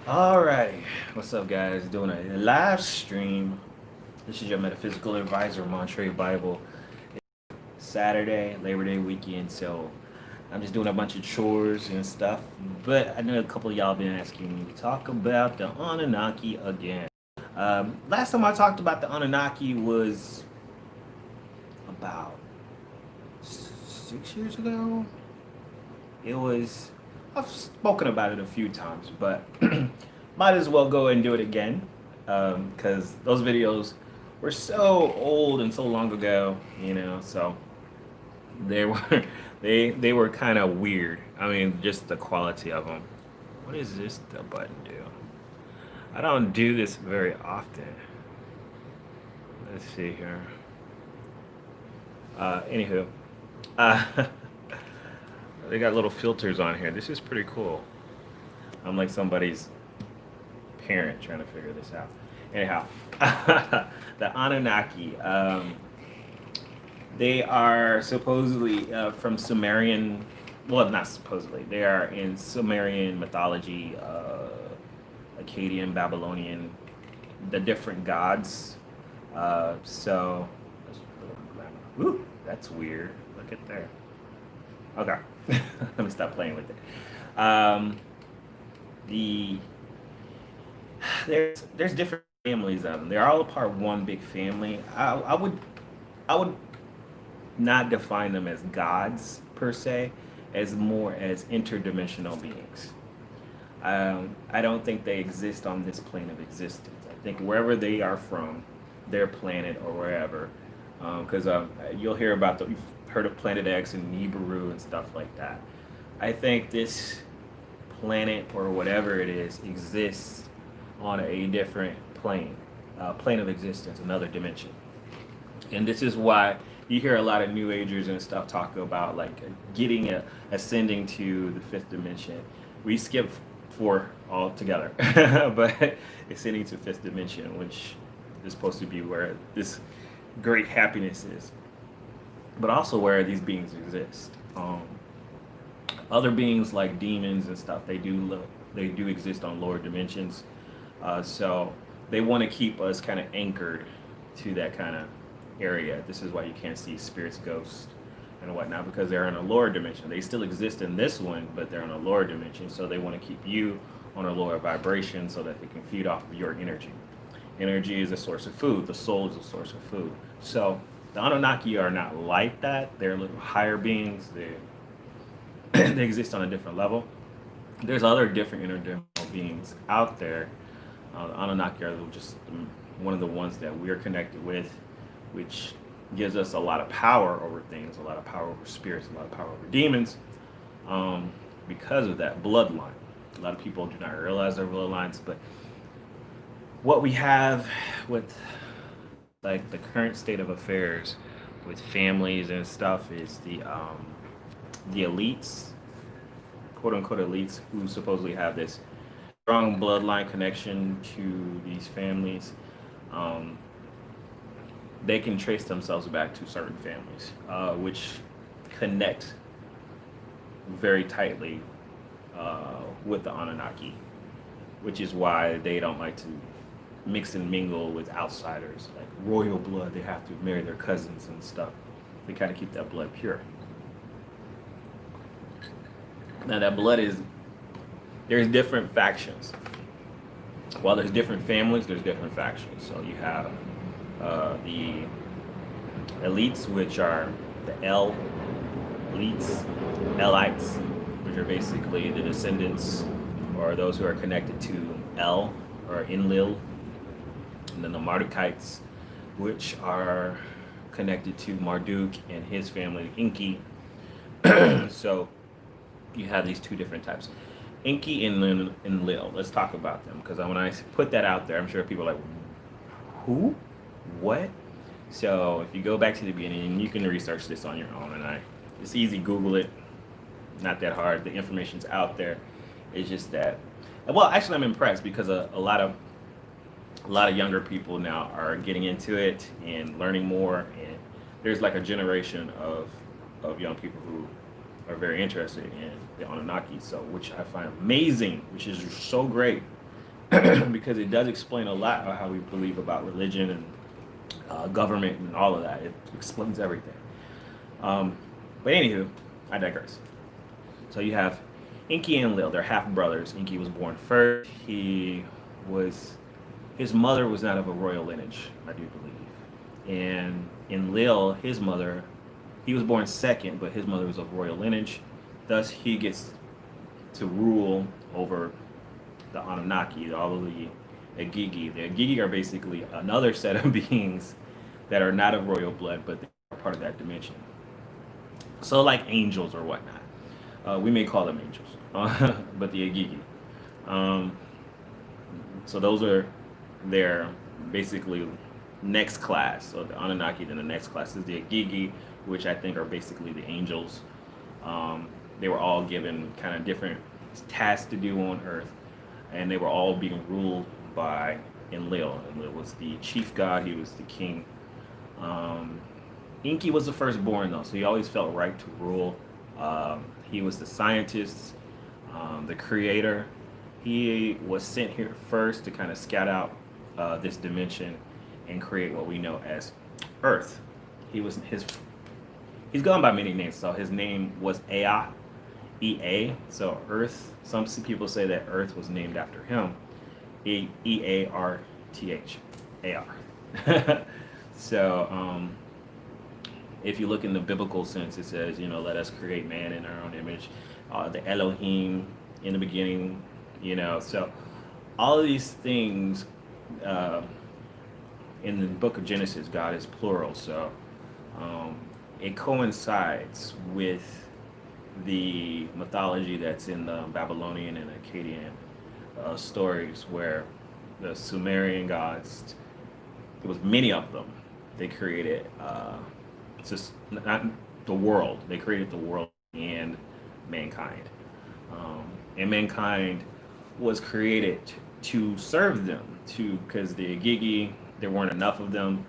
Alrighty, what's up, guys? Doing a live stream. This is your metaphysical advisor, Montre Bible. Saturday, Labor Day weekend, so I'm just doing a bunch of chores and stuff. But I know a couple of y'all been asking me to talk about the Anunnaki again. Last time I talked about the Anunnaki was about 6 years ago. It was. I've spoken about it a few times, but might as well go and do it again because those videos were so old and so long ago, So they were they were kind of weird. I mean, just the quality of them. What is this the button do? I don't do this very often. Let's see here. Anywho, uh, they got little filters on here. This is pretty cool. I'm like somebody's parent trying to figure this out. Anyhow, the Anunnaki. They are supposedly from Sumerian. Well, not supposedly. They are in Sumerian mythology, Akkadian, Babylonian, the different gods. So, woo, that's weird. Look at there. Okay, let me stop playing with it. The there's different families of them. They're all a part of one big family. I would not define them as gods per se, as more as interdimensional beings. I don't think they exist on this plane of existence. I think wherever they are from, their planet or wherever, because you'll hear about you've heard of Planet X and Nibiru and stuff like that. I think this planet or whatever it is exists on a different plane, plane of existence, another dimension. And this is why you hear a lot of New Agers and stuff talk about like ascending to the fifth dimension. We skip four altogether, but ascending to fifth dimension, which is supposed to be where this great happiness is, but also where these beings exist. Other beings like demons and stuff, they do exist on lower dimensions. So they want to keep us kind of anchored to that kind of area. This is why you can't see spirits, ghosts, and whatnot, because they're in a lower dimension. They still exist in this one, but they're in a lower dimension. So they want to keep you on a lower vibration so that they can feed off of your energy. Energy is a source of food. The soul is a source of food. So the Anunnaki are not like that. They're a little higher beings. They exist on a different level. There's other different interdimensional beings out there. The Anunnaki are just one of the ones that we're connected with, which gives us a lot of power over things, a lot of power over spirits, a lot of power over demons, because of that bloodline. A lot of people do not realize their bloodlines, but what we have with like the current state of affairs with families and stuff is the elites, quote unquote elites, who supposedly have this strong bloodline connection to these families. Um, they can trace themselves back to certain families, which connect very tightly with the Anunnaki, which is why they don't like to mix and mingle with outsiders. Like royal blood, they have to marry their cousins and stuff. They kind of keep that blood pure. Now that blood is, there's different factions. While there's different families, there's different factions. So you have the elites, which are the elites, Lites, which are basically the descendants or those who are connected to El or Enlil, and then the Mardukites, which are connected to Marduk and his family, Inki. So you have these two different types. Inky and Lil. Let's talk about them because when I put that out there, I'm sure people are like, who? What? So if you go back to the beginning, you can research this on your own, and it's easy. Google it. Not that hard. The information's out there. It's just that. Well, actually, I'm impressed because a lot of younger people now are getting into it and learning more, and there's like a generation of young people who are very interested in the Anunnaki, so which I find amazing, which is so great. because it does explain a lot of how we believe about religion and government and all of that. It explains everything. Um, but anywho, I digress. So you have Inky and Lil. They're half brothers. Inky was born first. Was his mother was not of a royal lineage, I do believe. And in Lil, his mother, he was born second, but his mother was of royal lineage. Thus, he gets to rule over the Anunnaki, all of the Agigi. The Agigi are basically another set of beings that are not of royal blood, but they are part of that dimension. So, like angels or whatnot. We may call them angels, but the Agigi. Um, so those are their basically next class. So the Anunnaki, then the next class is the Agigi, which I think are basically the angels. They were all given kind of different tasks to do on Earth, and they were all being ruled by Enlil. Enlil was the chief god. He was the king. Um, Inky was the firstborn though, so he always felt right to rule. He was the scientist, the creator. He was sent here first to kind of scout out this dimension and create what we know as Earth. He was his. He's gone by many names, so his name was Ea, E-A. So Earth. Some people say that Earth was named after him. E-A-R-T-H, A-R. So if you look in the biblical sense, it says, let us create man in our own image. The Elohim in the beginning, So all of these things in the book of Genesis, God is plural. So it coincides with the mythology that's in the Babylonian and Akkadian stories where the Sumerian gods, there was many of them. They created just not the world. They created the world and mankind, and mankind was created to serve them. Because the Agigi, there weren't enough of them.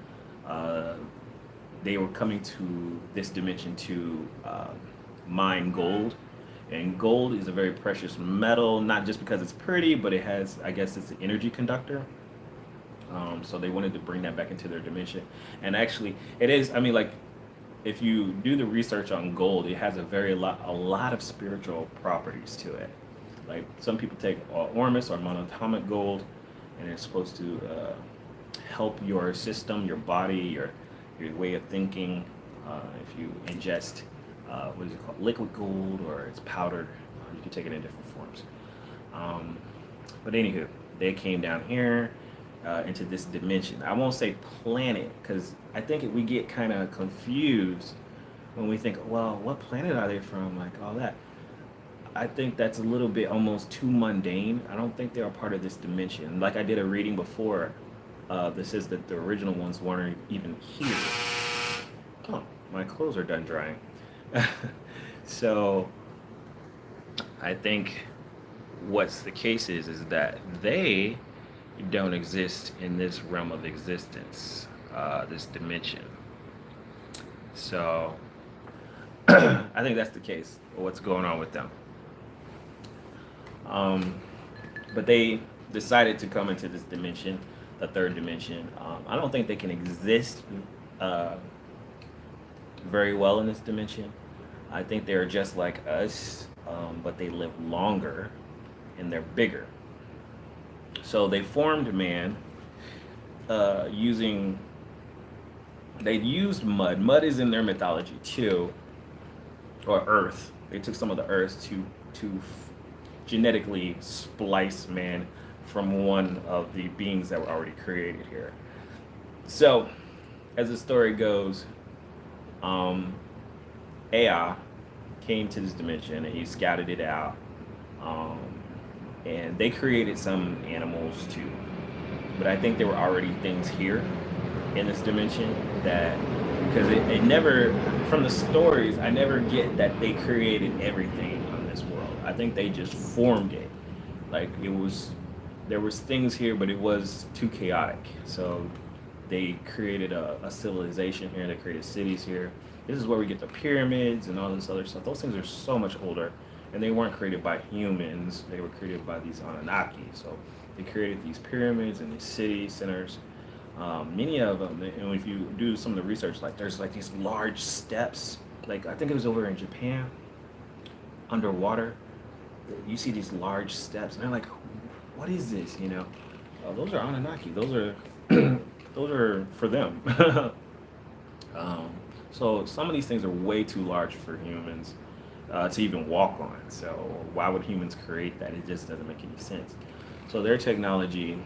They were coming to this dimension to mine gold. And gold is a very precious metal, not just because it's pretty, but it has, I guess, it's an energy conductor. So they wanted to bring that back into their dimension. And actually, it is, like, if you do the research on gold, it has a lot of spiritual properties to it. Like, some people take ormus or monatomic gold, and it's supposed to help your system, your body, your way of thinking. If you ingest, what is it called, liquid gold, or it's powdered, you can take it in different forms. But anywho, they came down here into this dimension. I won't say planet, because I think we get kind of confused when we think, well, what planet are they from, like all that. I think that's a little bit almost too mundane. I don't think they're a part of this dimension. Like I did a reading before that says that the original ones weren't even here. Oh, my clothes are done drying. So I think what's the case is that they don't exist in this realm of existence, this dimension. So I think that's the case. What's going on with them? But they decided to come into this dimension, the third dimension. I don't think they can exist very well in this dimension. I think they're just like us, but they live longer and they're bigger. So they formed man using. They used mud. Mud is in their mythology too, or earth. They took some of the earth to genetically splice man from one of the beings that were already created here. So, as the story goes, Ea came to this dimension and he scouted it out, and they created some animals too. But I think there were already things here in this dimension that, because it never, from the stories, I never get that they created everything on this world. I think they just formed it. Like there was things here, but it was too chaotic. So they created a civilization here. They created cities here. This is where we get the pyramids and all this other stuff. Those things are so much older. and they weren't created by humans. They were created by these Anunnaki. So they created these pyramids and these city centers. Many of them, and if you do some of the research, like there's like these large steps. Like I think it was over in Japan, underwater. You see these large steps, and they're like, "What is this?" You know, those are Anunnaki. Those are those are for them. um, so some of these things are way too large for humans to even walk on. So why would humans create that? It just doesn't make any sense. So their technology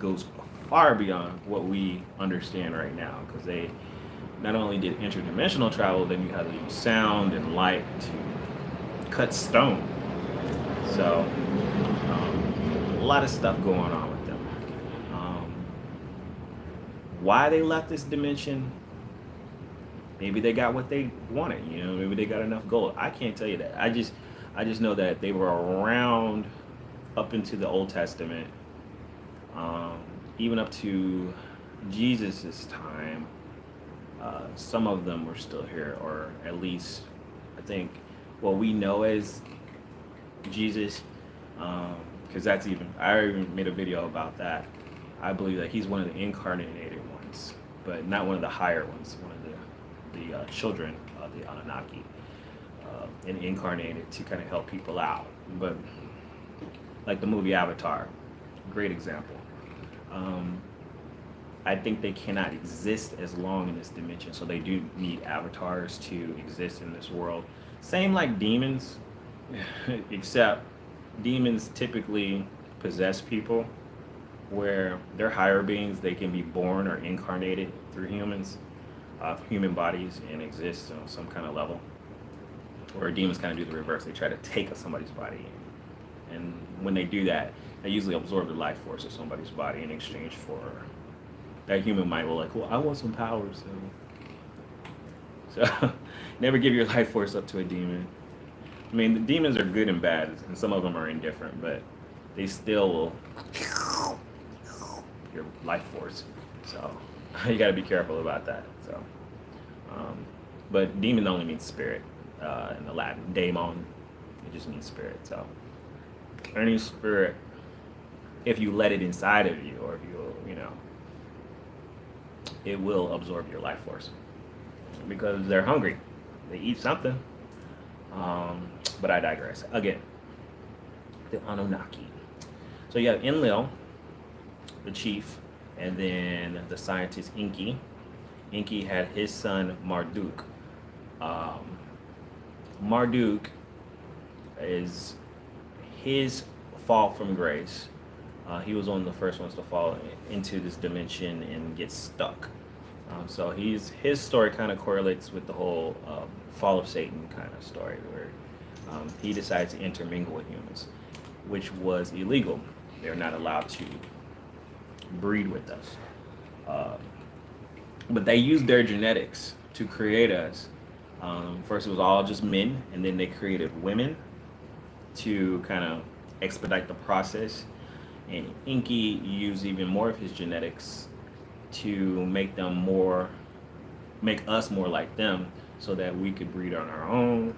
goes far beyond what we understand right now, because they not only did interdimensional travel, then you had to use sound and light to cut stone. So a lot of stuff going on with them. Um, why they left this dimension? Maybe they got what they wanted. You know, maybe they got enough gold. I can't tell you that. I just know that they were around up into the Old Testament, um, even up to Jesus's time. Some of them were still here, or at least I think what we know as Jesus, because that's even I even made a video about that. I believe that he's one of the incarnated ones, but not one of the higher ones. One of the children of the Anunnaki, and incarnated to kind of help people out. But like the movie Avatar, great example. Um, I think they cannot exist as long in this dimension, so they do need avatars to exist in this world. Same like demons, except demons typically possess people, where they're higher beings. They can be born or incarnated through humans, human bodies, and exist on some kind of level. Or demons kind of do the reverse. They try to take somebody's body, and when they do that, they usually absorb the life force of somebody's body in exchange for that human might will like, well, I want some powers. So never give your life force up to a demon. I mean, the demons are good and bad, and some of them are indifferent, but they still will your life force. So you got to be careful about that. So, but demon only means spirit in the Latin. Daemon, it just means spirit. So any spirit, if you let it inside of you, or if you know, it will absorb your life force because they're hungry. They eat something. But I digress. Again, the Anunnaki. So you have Enlil, the chief, and then the scientist Enki. Enki had his son Marduk. Marduk is his fall from grace. He was one of the first ones to fall into this dimension and get stuck. So his story kind of correlates with the whole fall of Satan kind of story, where he decided to intermingle with humans, which was illegal. They're not allowed to breed with us. But they used their genetics to create us. First, it was all just men, and then they created women to kind of expedite the process. And Enki used even more of his genetics to make us more like them, so that we could breed on our own.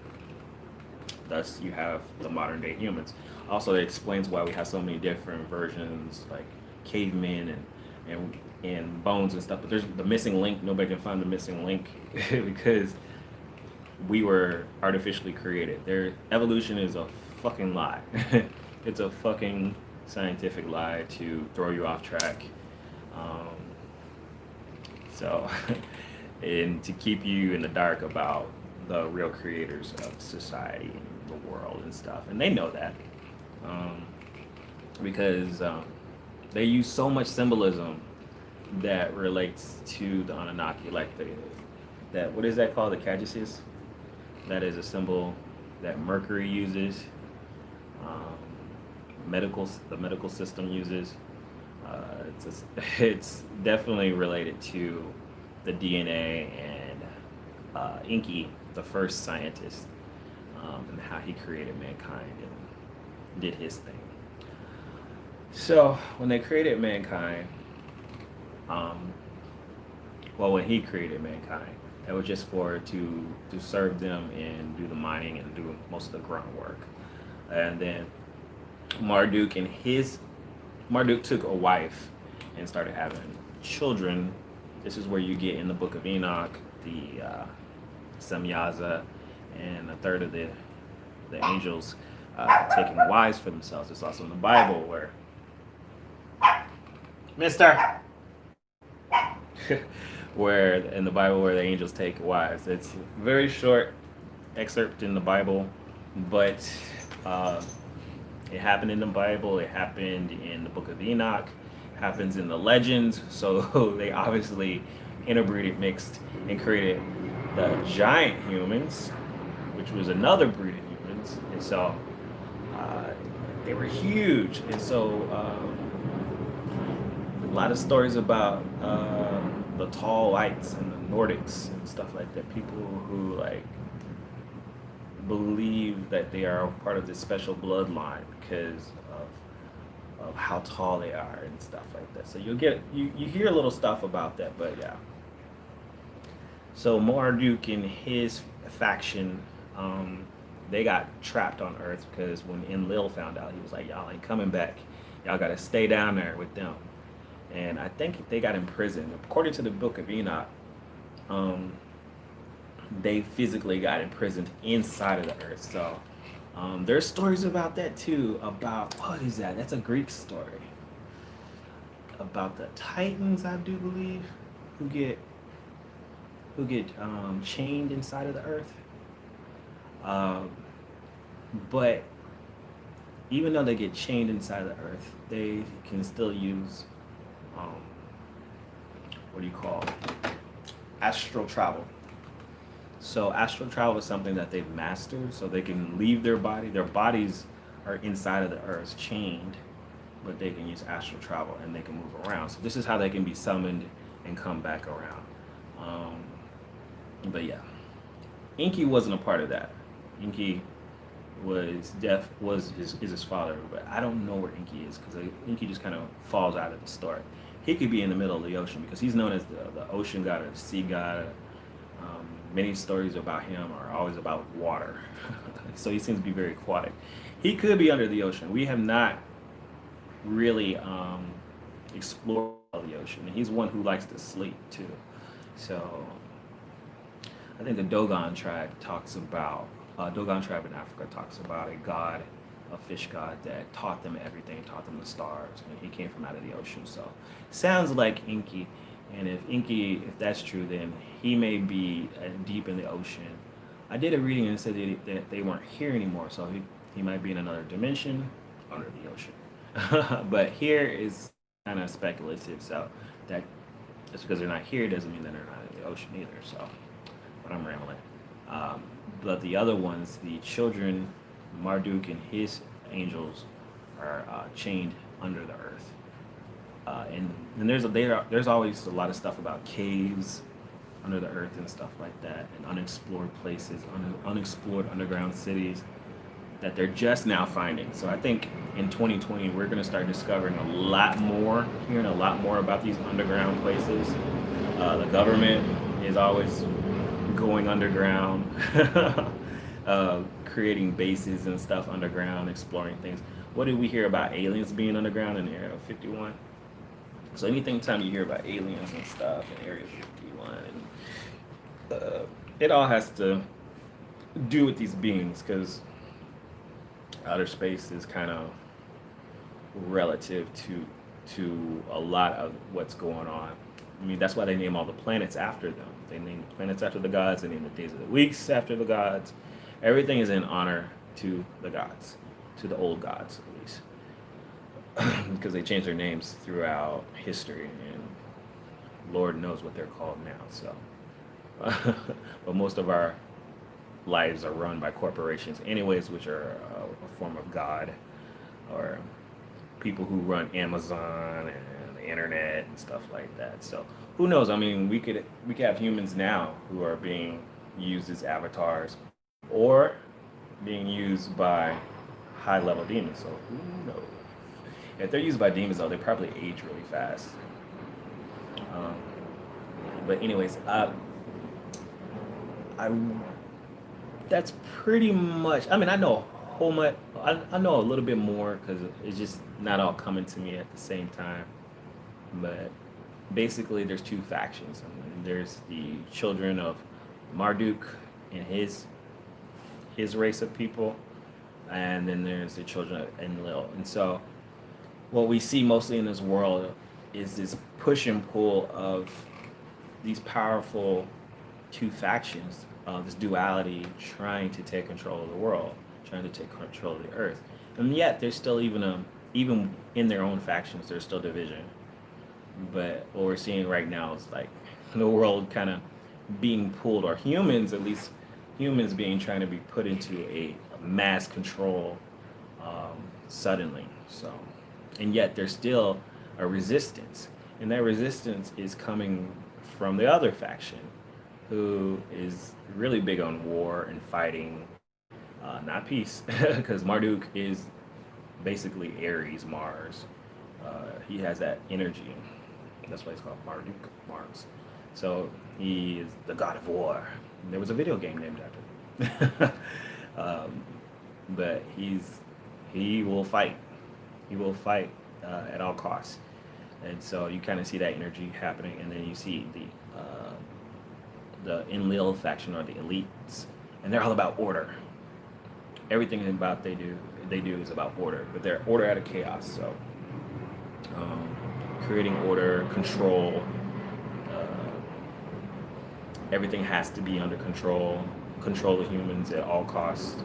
Thus, you have the modern day humans. Also, it explains why we have so many different versions, like cavemen and bones and stuff. But there's the missing link. Nobody can find the missing link because we were artificially created. Their evolution is a fucking lie. It's a fucking scientific lie to throw you off track. So, and to keep you in the dark about the real creators of society and the world and stuff. And they know that because they use so much symbolism that relates to the Anunnaki, like that what is that called? The Caduceus? That is a symbol that Mercury uses, the medical system uses. It's definitely related to the DNA and Enki, the first scientist, and how he created mankind and did his thing. So when they created mankind, when he created mankind, it was just to serve them and do the mining and do most of the grunt work. And then Marduk and his Marduk took a wife and started having children. This is where you get in the Book of Enoch, the Semyaza, and a third of the angels taking wives for themselves. It's also in the Bible where Mister, where in the Bible where the angels take wives. It's a very short excerpt in the Bible, but it happened in the Bible. It happened in the Book of Enoch. Happens in the legends. So they obviously interbreeded, mixed, and created the giant humans, which was another breed of humans. And so they were huge. And so a lot of stories about the tall lights and the Nordics and stuff like that. People who like believe that they are part of this special bloodline because of how tall they are and stuff like that. So you hear little stuff about that, but yeah. So Marduk and his faction, they got trapped on Earth because when Enlil found out, he was like, "Y'all ain't coming back. Y'all got to stay down there with them." And I think they got imprisoned. According to the Book of Enoch, they physically got imprisoned inside of the Earth. So there's stories about that too. About what is that? That's a Greek story about the Titans, I do believe, who get chained inside of the Earth. But even though they get chained inside of the Earth, they can still use what do you call it? Astral travel. So astral travel is something that they've mastered, so they can leave their body. Their bodies are inside of the earth, chained, but they can use astral travel and they can move around. So this is how they can be summoned and come back around. But yeah, Enki wasn't a part of that. Enki was his father, but I don't know where Enki is because Enki just kind of falls out of the story. He could be in the middle of the ocean because he's known as the ocean god or the sea god. Many stories about him are always about water. So he seems to be very aquatic. He could be under the ocean. We have not really explored the ocean. And he's one who likes to sleep too. So I think the Dogon tribe talks about, Dogon tribe in Africa talks about a god, a fish god that taught them everything, taught them the stars. And he came from out of the ocean. So sounds like Enki. And if that's true, then he may be deep in the ocean. I did a reading and it said that they weren't here anymore, so he might be in another dimension under the ocean. But here is kind of speculative, so that just because they're not here doesn't mean that they're not in the ocean either. So, but I'm rambling. But the other ones, the children, Marduk and his angels, are chained under the earth. And there's always a lot of stuff about caves under the earth and stuff like that, and unexplored places, unexplored underground cities that they're just now finding. So I think in 2020 we're going to start discovering a lot more, hearing a lot more about these underground places. The government is always going underground, creating bases and stuff underground, exploring things. What did we hear about aliens being underground in Area 51? So anytime you hear about aliens and stuff in Area 51, it all has to do with these beings because outer space is kind of relative to a lot of what's going on. I mean, that's why they name all the planets after them. They name the planets after the gods. They name the days of the weeks after the gods. Everything is in honor to the gods, to the old gods at least. Because they changed their names throughout history, and Lord knows what they're called now. So, but most of our lives are run by corporations, anyways, which are a form of God, or people who run Amazon and the internet and stuff like that. So, who knows? I mean, we could have humans now who are being used as avatars, or being used by high-level demons. So, who knows? If they're used by demons, though, they probably age really fast. But anyways, that's pretty much. I mean, I know a I know a little bit more because it's just not all coming to me at the same time. But basically, there's two factions. I mean, there's the children of Marduk and his race of people, and then there's the children of Enlil. And so, what we see mostly in this world is this push and pull of these powerful two factions, this duality trying to take control of the world, trying to take control of the earth. And yet there's still even in their own factions, there's still division. But what we're seeing right now is like the world kind of being pulled, or humans, at least humans being trying to be put into a mass control suddenly. So, and yet there's still a resistance, and that resistance is coming from the other faction, who is really big on war and fighting, not peace, because Marduk is basically Aries Mars. He has that energy. That's why he's called Marduk Mars. So he is the god of war. There was a video game named after him. But he will fight. He will fight at all costs. And so you kind of see that energy happening, and then you see the Enlil faction, or the elites, and they're all about order. Everything about they do is about order, but they're order out of chaos. So creating order, control. Everything has to be under control. Control the humans at all costs.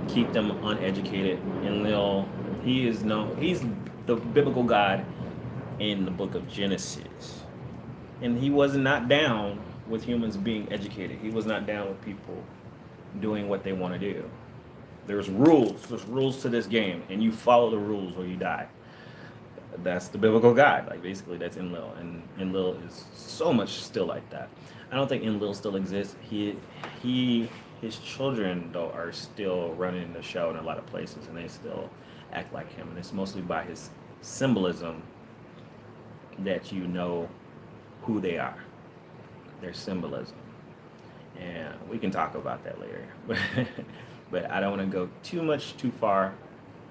Keep them uneducated. Enlil, he's the biblical God in the book of Genesis, and he was not down with humans being educated. He was not down with people doing what they want to do. There's rules. There's rules to this game, and you follow the rules or you die. That's the biblical God. Like basically, that's Enlil, and Enlil is so much still like that. I don't think Enlil still exists. His children though are still running the show in a lot of places, and they still act like him. And it's mostly by his symbolism that you know who they are. Their symbolism, and we can talk about that later. But I don't want to go too far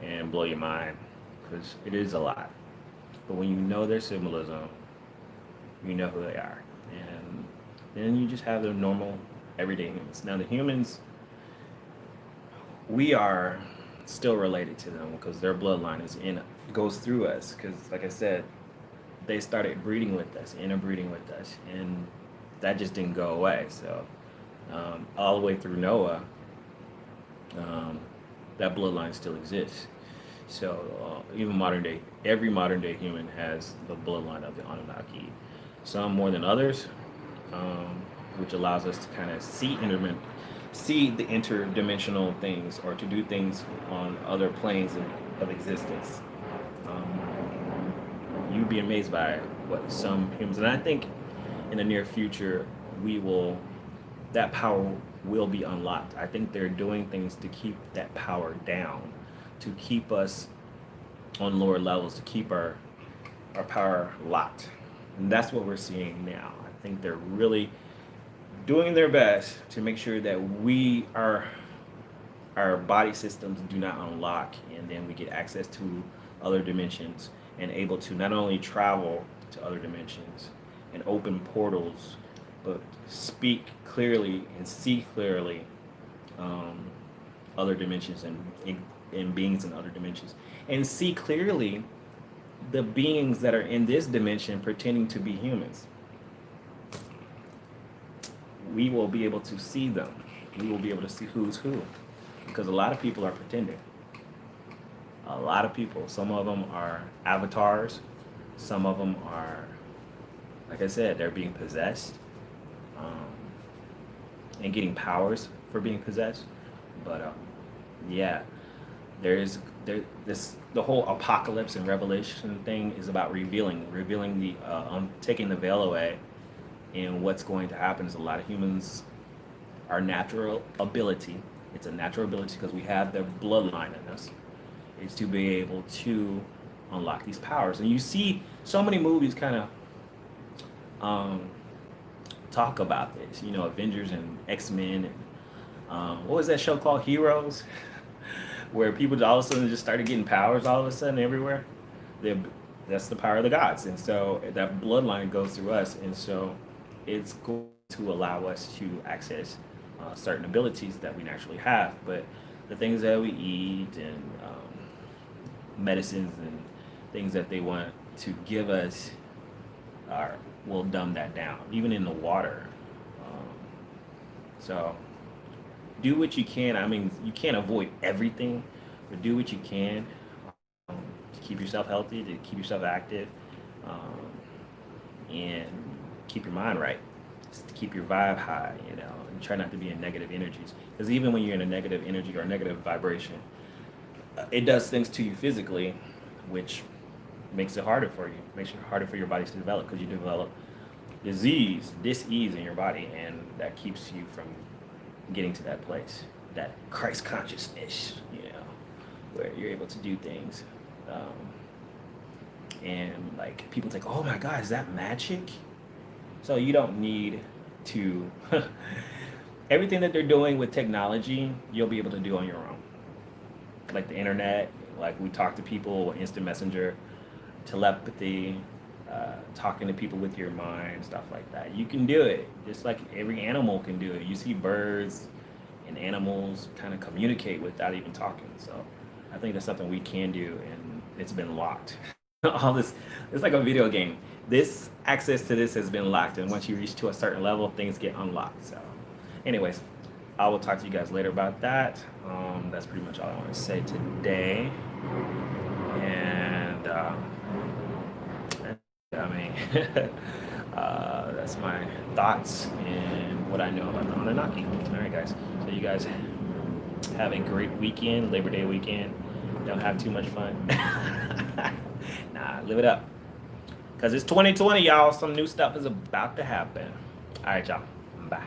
and blow your mind, because it is a lot. But when you know their symbolism, you know who they are, and then you just have the normal everyday humans. Now the humans, we are still related to them because their bloodline goes through us. Because like I said, they started breeding with us, interbreeding with us, and that just didn't go away. So all the way through Noah, that bloodline still exists. So even every modern day human has the bloodline of the Anunnaki. Some more than others, which allows us to kind of see the interdimensional things, or to do things on other planes of existence. You'd be amazed by what some humans, and I think in the near future that power will be unlocked. I think they're doing things to keep that power down, to keep us on lower levels, to keep our power locked. And that's what we're seeing now. I think they're really doing their best to make sure that our body systems do not unlock, and then we get access to other dimensions, and able to not only travel to other dimensions and open portals, but speak clearly and see clearly other dimensions, and beings in other dimensions, and see clearly the beings that are in this dimension pretending to be humans. We will be able to see them. We will be able to see who's who, because a lot of people are pretending. A lot of people. Some of them are avatars. Some of them are, like I said, they're being possessed, and getting powers for being possessed. But yeah, the whole apocalypse and revelation thing is about revealing the taking the veil away. And what's going to happen is a lot of humans, our natural ability, it's a natural ability because we have the bloodline in us, is to be able to unlock these powers. And you see so many movies kind of talk about this, Avengers and X-Men, and what was that show called, Heroes? where people all of a sudden just started getting powers all of a sudden everywhere. They're, that's the power of the gods, and so that bloodline goes through us, and so it's going to allow us to access certain abilities that we naturally have. But the things that we eat and medicines and things that they want to give us are will dumb that down, even in the water. Um, so do what you can. I mean, you can't avoid everything, but do what you can to keep yourself healthy, to keep yourself active, and keep your mind right. Just to keep your vibe high, and try not to be in negative energies. Because even when you're in a negative energy or a negative vibration, it does things to you physically, which makes it harder for you. Makes it harder for your body to develop because you develop dis-ease in your body, and that keeps you from getting to that place, that Christ consciousness, where you're able to do things. And like people think, oh my God, is that magic? So you don't need to, everything that they're doing with technology, you'll be able to do on your own. Like the internet, like we talk to people, instant messenger, telepathy, talking to people with your mind, stuff like that. You can do it, just like every animal can do it. You see birds and animals kind of communicate without even talking. So I think that's something we can do, and it's been locked. All this, it's like a video game. This access to this has been locked, and once you reach to a certain level, things get unlocked. So, anyways, I will talk to you guys later about that. That's pretty much all I want to say today. And I mean, that's my thoughts and what I know about the Anunnaki. All right, guys. So you guys have a great weekend, Labor Day weekend. Don't have too much fun. Nah, live it up. Because it's 2020, y'all. Some new stuff is about to happen. All right, y'all. Bye.